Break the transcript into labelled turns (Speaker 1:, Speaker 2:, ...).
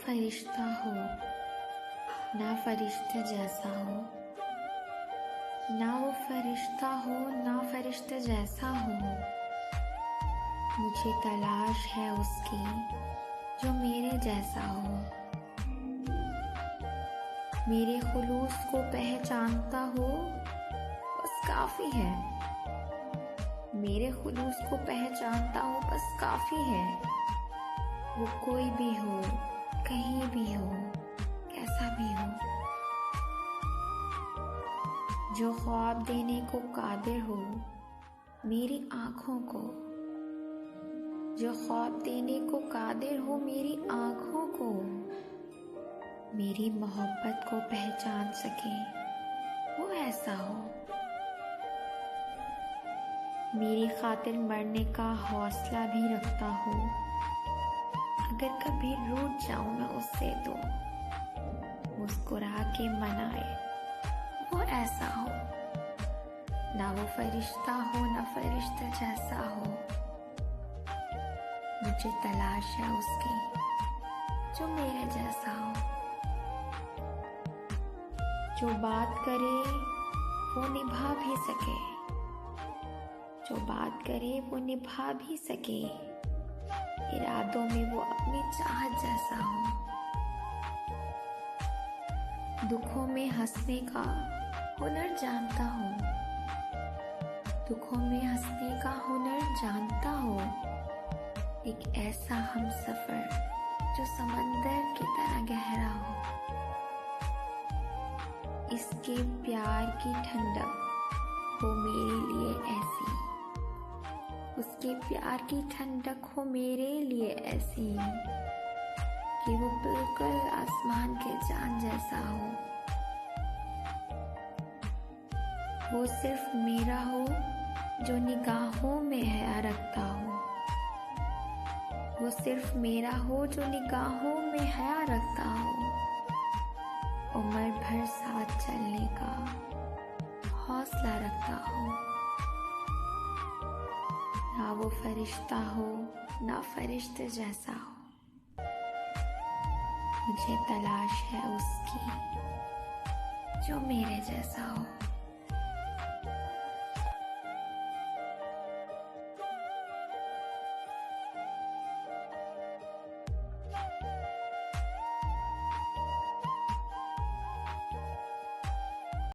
Speaker 1: फरिश्ता हो, ना फरिश्ते जैसा हो। ना वो फरिश्ता हो, ना फरिश्ते जैसा हो। मुझे तलाश है उसकी जो मेरे जैसा हो। मेरे खुलूस को पहचानता हो बस काफी है। मेरे खुलूस को पहचानता हो बस काफी है। वो कोई भी हो, कहीं भी हो, कैसा भी हो। जो ख्वाब देने को कादिर हो मेरी आँखों को। जो ख्वाब देने को कादिर हो मेरी आँखों को। मेरी मोहब्बत को पहचान सके वो ऐसा हो। मेरी खातिर मरने का हौसला भी रखता हो। अगर कभी रूठ जाऊं मैं उससे तो मुस्कुरा के मनाए वो ऐसा हो। ना वो फरिश्ता हो, ना फरिश्ता जैसा हो। मुझे तलाश है उसकी जो मेरे जैसा हो। जो बात करे वो निभा भी सके। जो बात करे वो निभा भी सके। इरादों में वो अपनी चाहत जैसा हो। दुखों में हंसने का हुनर जानता हो। दुखों में हंसने का हुनर जानता हो। एक ऐसा हमसफर जो समंदर की तरह गहरा हो। इसके प्यार की ठंडक हो मेरे लिए ऐसी। उसके प्यार की ठंडक हो मेरे लिए ऐसी कि वो बिल्कुल आसमान के चांद जैसा हो। वो सिर्फ मेरा हो जो निगाहों में हया रखता हो। वो सिर्फ मेरा हो जो निगाहों में हया रखता हो। उम्र भर साथ चलने का हौसला रखता हो। ना वो फरिश्ता हो, ना फरिश्ते जैसा हो। मुझे तलाश है उसकी जो मेरे जैसा हो।